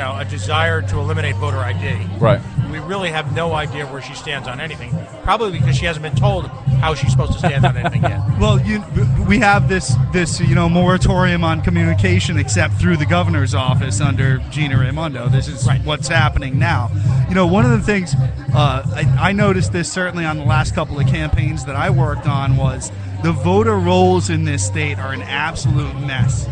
a desire to eliminate voter ID. Right. We really have no idea where she stands on anything, probably because she hasn't been told how she's supposed to stand on anything yet. Well, we have this moratorium on communication except through the governor's office under Gina Raimondo. This is what's happening now. One of the things I noticed this certainly on the last couple of campaigns that I worked on was the voter rolls in this state are an absolute mess.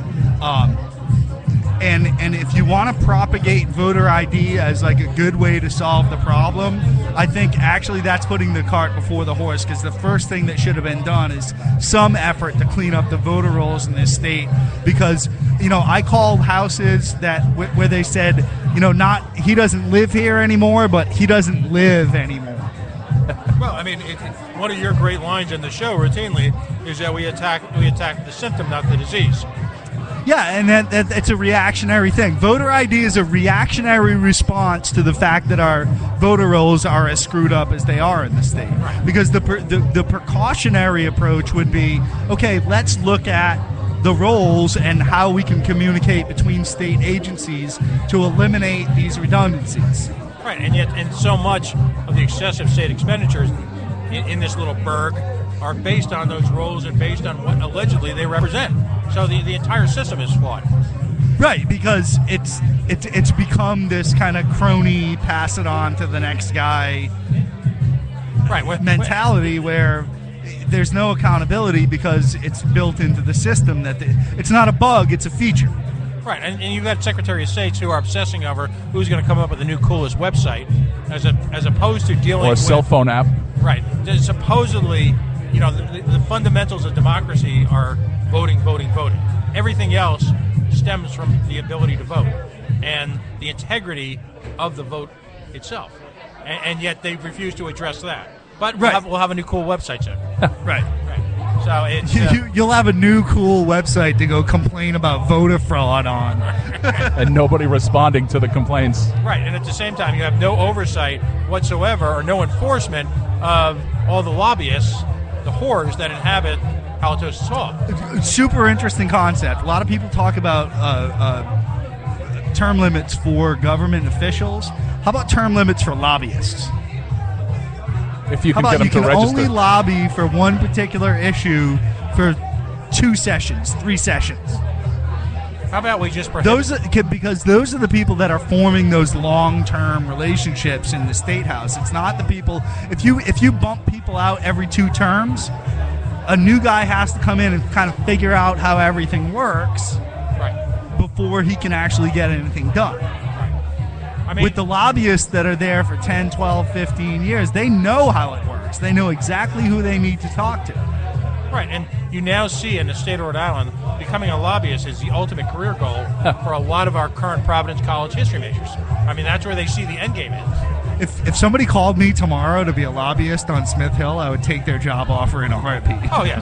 And if you want to propagate voter ID as like a good way to solve the problem, I think actually that's putting the cart before the horse, because the first thing that should have been done is some effort to clean up the voter rolls in this state. Because I called houses where they said not he doesn't live here anymore, but he doesn't live anymore. Well, I mean, one of your great lines in the show routinely is that we attack the symptom, not the disease. Yeah, and that it's a reactionary thing. Voter ID is a reactionary response to the fact that our voter rolls are as screwed up as they are in the state. Right. Because the precautionary approach would be, okay, let's look at the rolls and how we can communicate between state agencies to eliminate these redundancies. Right, and so much of the excessive state expenditures in this little burg are based on those rolls and based on what allegedly they represent. So the entire system is flawed. Right, because it's become this kind of crony, pass it on to the next guy mentality where there's no accountability because it's built into the system. It's not a bug, it's a feature. Right, and you've got Secretary of States who are obsessing over who's going to come up with the new coolest website, as opposed to dealing with... Or a cell phone app. Right. Supposedly, the fundamentals of democracy are voting. Everything else stems from the ability to vote and the integrity of the vote itself. And yet they refuse to address that. But we'll have a new cool website soon. Right. So it's, you'll have a new cool website to go complain about voter fraud on. And nobody responding to the complaints. Right, and at the same time, you have no oversight whatsoever or no enforcement of all the lobbyists, the whores that inhabit Halitosis Hall. Super interesting concept. A lot of people talk about term limits for government officials. How about term limits for lobbyists? If you can get them to register. You can only lobby for one particular issue for 2 sessions, 3 sessions. How about we just prohibit... Because those are the people that are forming those long-term relationships in the State House. It's not the people... If you bump people out every 2 terms, a new guy has to come in and kind of figure out how everything works before he can actually get anything done. I mean, with the lobbyists that are there for 10, 12, 15 years, they know how it works. They know exactly who they need to talk to. Right, and you now see in the state of Rhode Island, becoming a lobbyist is the ultimate career goal for a lot of our current Providence College history majors. I mean, that's where they see the end game is. If somebody called me tomorrow to be a lobbyist on Smith Hill, I would take their job offer in a heartbeat. Oh, yeah.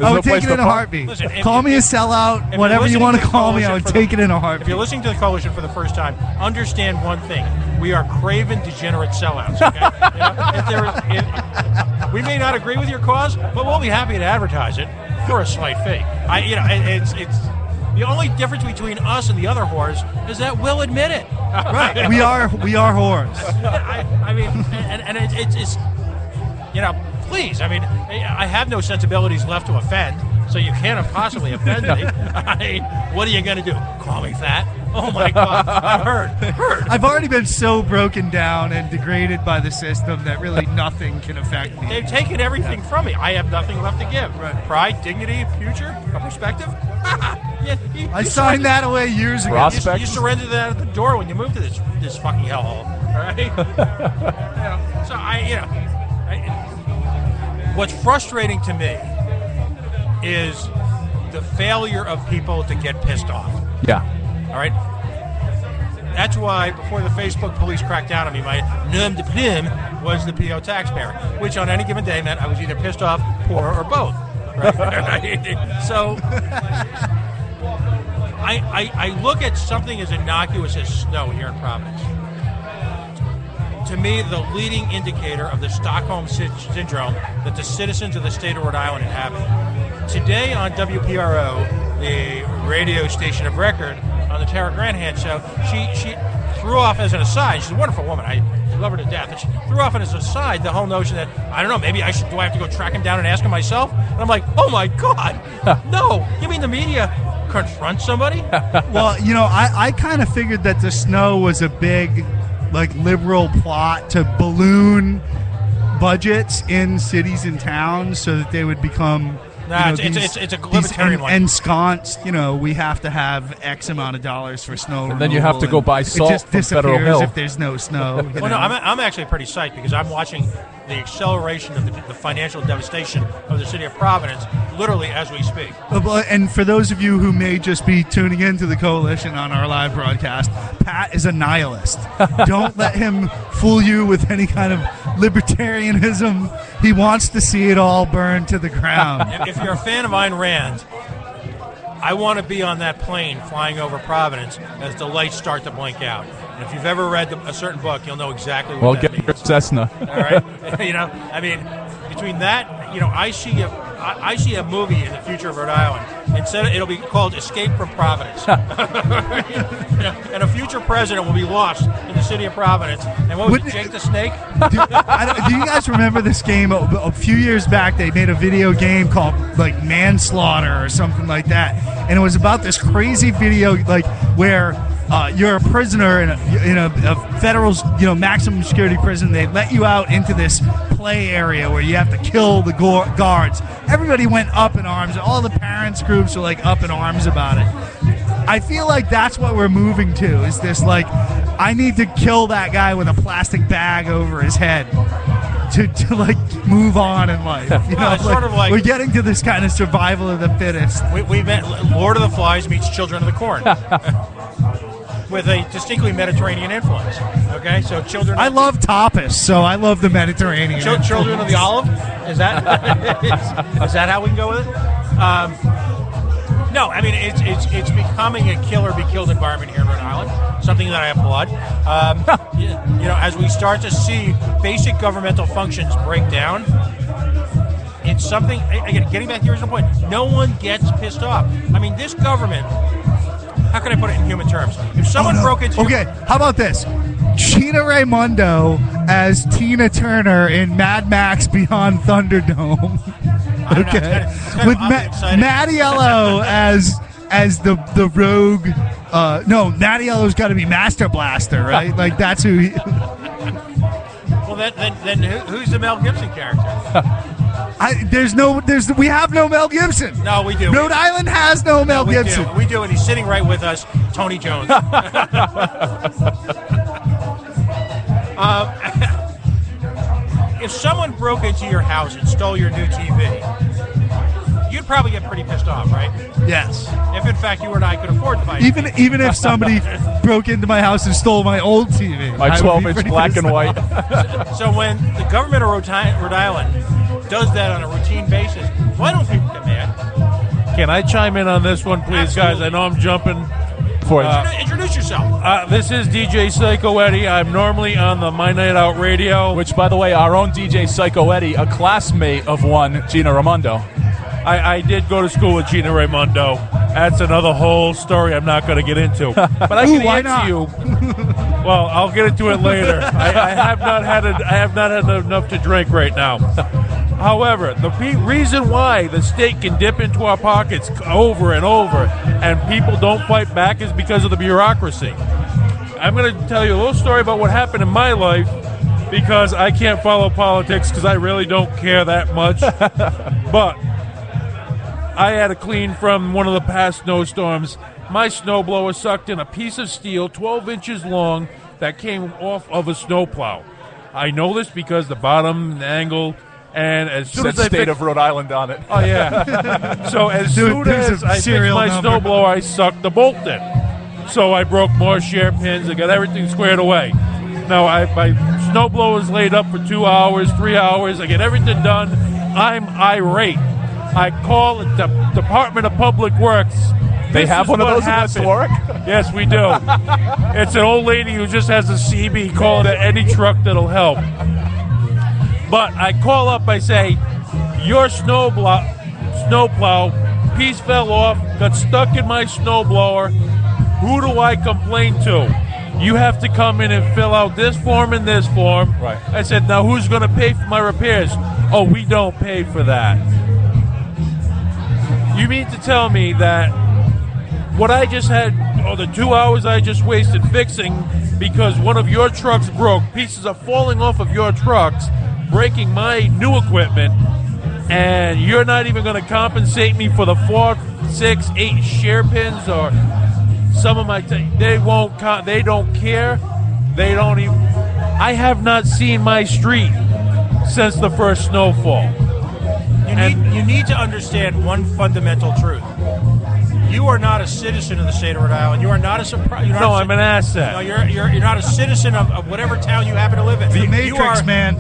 I would take it in a heartbeat. Listen, call me a sellout, whatever you want to call me, I would take it in a heartbeat. If you're listening to the Coalition for the first time, understand one thing. We are craven, degenerate sellouts, okay? We may not agree with your cause, but we'll be happy to advertise it for a slight fee. It's the only difference between us and the other whores is that we'll admit it. Right. We are whores. It's please. I mean, I have no sensibilities left to offend, so you can't possibly offend me. I mean, what are you going to do? Call me fat? Oh, my God. I'm hurt. I've already been so broken down and degraded by the system that really nothing can affect me. They've taken everything from me. I have nothing left to give. Right. Pride, dignity, future, a perspective. I signed that away years ago. You surrendered that at the door when you moved to this fucking hellhole. All right? What's frustrating to me is the failure of people to get pissed off. Yeah. All right? That's why before the Facebook police cracked down on me, my nom de plume was the PO taxpayer, which on any given day meant I was either pissed off, poor, or both. Right? So I look at something as innocuous as snow here in Providence. To me, the leading indicator of the Stockholm Syndrome that the citizens of the state of Rhode Island inhabit. Today on WPRO, the radio station of record on the the Tara Granahan show, she threw off as an aside. She's a wonderful woman. I love her to death. And she threw off as an aside the whole notion that, I don't know, maybe do I have to go track him down and ask him myself? And I'm like, oh my God, no. You mean the media confront somebody? Well, I kind of figured that the snow was a big, liberal plot to balloon budgets in cities and towns so that they would become... it's a libertarian one. Ensconced, we have to have X amount of dollars for snow. And then you have to go buy salt it just from Federal disappears Hill. if there's no snow. Well, no, I'm actually pretty psyched because I'm watching the acceleration of the financial devastation of the city of Providence literally as we speak. And for those of you who may just be tuning into the coalition on our live broadcast, Pat is a nihilist. Don't let him fool you with any kind of libertarianism. He wants to see it all burn to the ground. If you're a fan of Ayn Rand, I want to be on that plane flying over Providence as the lights start to blink out. And if you've ever read a certain book, you'll know exactly what that means. Well, get your Cessna. All right? Between that, I see a movie in the future of Rhode Island. Instead, it'll be called Escape from Providence. And a future president will be lost in the city of Providence. And what was it, Jake the Snake? Do you guys remember this game? A few years back, they made a video game called Manslaughter or something like that. And it was about this crazy video where you're a prisoner in a federal maximum security prison. They let you out into this play area where you have to kill the guards. Everybody went up in arms. All the parents groups were up in arms about it. I feel like that's what we're moving to, is this I need to kill that guy with a plastic bag over his head to move on in life. It's sort of like we're getting to this kind of survival of the fittest. We met Lord of the Flies meets Children of the Corn. With a distinctly Mediterranean influence. Okay, so children. I love tapas, so I love the Mediterranean. Children of the Olive. Is that is that how we can go with it? No, I mean it's becoming a kill or be killed environment here in Rhode Island. Something that I applaud. As we start to see basic governmental functions break down. It's something. Again, getting back to your original point. No one gets pissed off. I mean, this government. How can I put it in human terms? If someone broke into... Okay, how about this? Gina Raimondo as Tina Turner in Mad Max Beyond Thunderdome. Okay. With Mattiello as the rogue... no, Mattiello's got to be Master Blaster, right? That's who he... Well, then who's the Mel Gibson character? We have no Mel Gibson. No, we do. Rhode Island has no Mel Gibson. We do, and he's sitting right with us, Tony Jones. If someone broke into your house and stole your new TV, you'd probably get pretty pissed off, right? Yes. If in fact you and I could afford to buy it. Even if somebody broke into my house and stole my old TV. My 12-inch black and white. So when the government of Rhode Island does that on a routine basis, why don't people get mad? Can I chime in on this one, please, Absolutely. guys? I know I'm jumping. Introduce yourself. This is DJ Psycho Eddie. I'm normally on the My Night Out radio. Which, by the way, our own DJ Psycho Eddie, a classmate of one, Gina Raimondo. I did go to school with Gina Raimondo. That's another whole story I'm not going to get into. But I can answer you. Well, I'll get into it later. I have not had enough to drink right now. However, the reason why the state can dip into our pockets over and over and people don't fight back is because of the bureaucracy. I'm going to tell you a little story about what happened in my life because I can't follow politics because I really don't care that much. But I had to clean from one of the past snowstorms. My snowblower sucked in a piece of steel 12 inches long that came off of a snowplow. I know this because the bottom, the angle... And as soon as I state of Rhode Island on it. Oh, yeah. So as soon as I fixed my snowblower, I sucked the bolt in. So I broke more share pins. I got everything squared away. Now, my snowblower's laid up for 2 hours, 3 hours. I get everything done. I'm irate. I call the Department of Public Works. They have one of those in Historic? Yes, we do. It's an old lady who just has a CB calling it any truck that'll help. But I call up, I say, your snowplow piece fell off, got stuck in my snowblower. who do I complain to? You have to come in and fill out this form and this form. Right. I said, now who's going to pay for my repairs? Oh, we don't pay for that. You mean to tell me that what I just had, or the 2 hours I just wasted fixing because one of your trucks broke, pieces are falling off of your trucks, breaking my new equipment, and you're not even going to compensate me for the 4, 6, 8 share pins or some of my they won't they don't care. They don't even. I have not seen my street since the first snowfall. You need to understand one fundamental truth. You are not a citizen of the state of Rhode Island. You are not a surprise. No, I'm an asset. No, you're not a citizen of whatever town you happen to live in. The Matrix, man.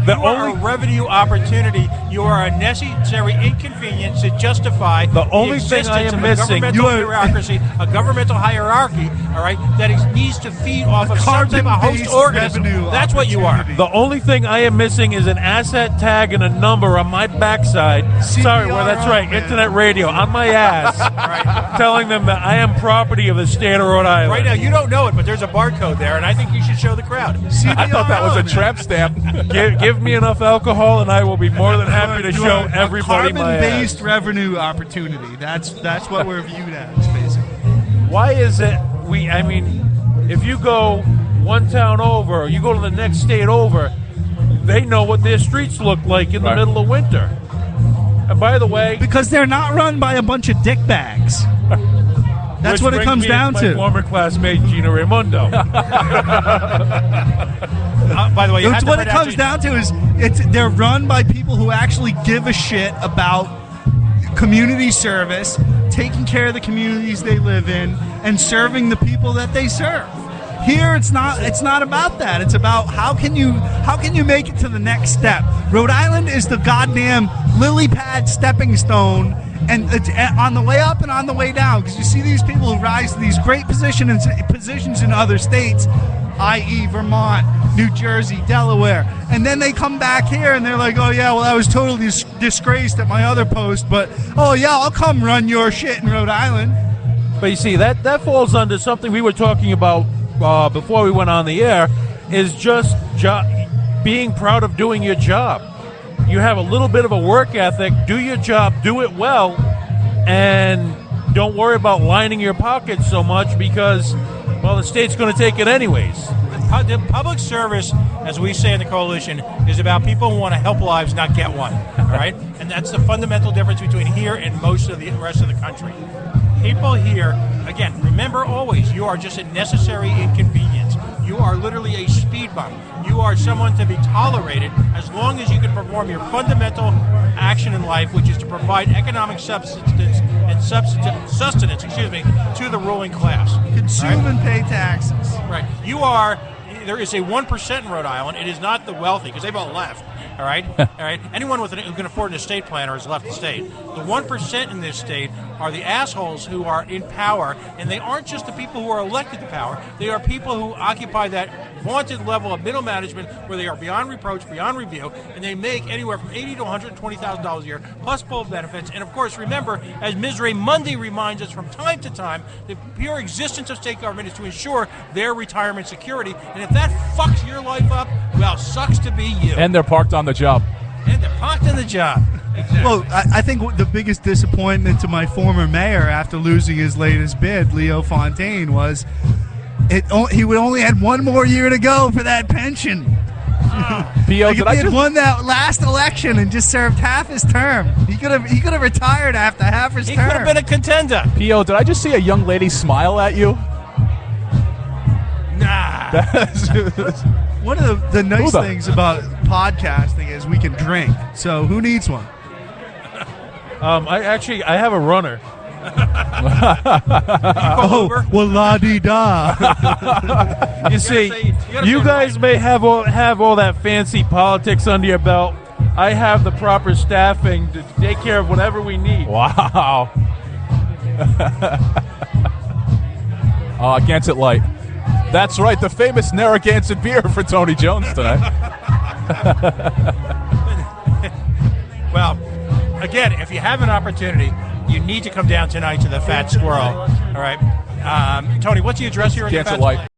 You are a revenue opportunity. You are a necessary inconvenience to justify the only thing I am missing. A governmental hierarchy, all right, that needs to feed off of some type of host organism. That's what you are. The only thing I am missing is an asset tag and a number on my backside. Sorry, well, that's right, man. Internet radio on my ass, right, telling them that I am property of the state of Rhode Island. Right now, you don't know it, but there's a barcode there, and I think you should show the crowd. I thought that was a tramp stamp. Give me enough alcohol, and I will be more than happy to show everybody my ass. Carbon-based revenue opportunity. That's what we're viewed as, basically. Why is it I mean, if you go one town over, or you go to the next state over, they know what their streets look like in the middle of winter. And by the way, because they're not run by a bunch of dickbags. That's what it comes down to. My former classmate Gina Raimondo. By the way, that's what it comes down to. Is they're run by people who actually give a shit about community service, taking care of the communities they live in, and serving the people that they serve. Here, it's not about that. It's about how can you make it to the next step. Rhode Island is the goddamn lily pad stepping stone, and it's on the way up and on the way down, because you see these people who rise to these great positions in other states, i.e. Vermont, New Jersey, Delaware, and then they come back here and they're like, oh yeah, well I was totally disgraced at my other post, but oh yeah, I'll come run your shit in Rhode Island. But you see, that falls under something we were talking about before we went on the air, is just being proud of doing your job. You have a little bit of a work ethic, do your job, do it well, and don't worry about lining your pockets so much because, well, the state's going to take it anyways. The public service, as we say in the coalition, is about people who want to help lives, not get one. All right? And that's the fundamental difference between here and most of the rest of the country. People here, again, remember always, you are just a necessary inconvenience. You are literally a speed bump. You are someone to be tolerated as long as you can perform your fundamental action in life, which is to provide economic sustenance to the ruling class. Consume and pay taxes. Right. There is a 1% in Rhode Island. It is not the wealthy, because they've all left. All right? All right. Anyone who can afford an estate planner has left the state. The 1% in this state are the assholes who are in power, and they aren't just the people who are elected to power. They are people who occupy that vaunted level of middle management where they are beyond reproach, beyond review, and they make anywhere from $80,000 to $120,000 a year, plus full benefits. And, of course, remember, as Ms. Raimondi reminds us from time to time, the pure existence of state government is to ensure their retirement security. And if that fucks your life up, well, sucks to be you. And they're parked on the job. And they're parked on the job. Exactly. Well, I think the biggest disappointment to my former mayor after losing his latest bid, Leo Fontaine, was he would only had one more year to go for that pension. P.O., like if he had won that last election and just served half his term, he could have retired after half his term. He could have been a contender. P.O., did I just see a young lady smile at you? Nah. One of the nice things about podcasting is we can drink. So who needs one? I have a runner. Well, la-di-da. You see, you guys may have all that fancy politics under your belt. I have the proper staffing to take care of whatever we need. Wow. Gansett Light. That's right, the famous Narragansett beer for Tony Jones tonight. Well, again, if you have an opportunity, you need to come down tonight to the Fat Squirrel. All right, Tony, what's the address here in Cancel Fatt? light.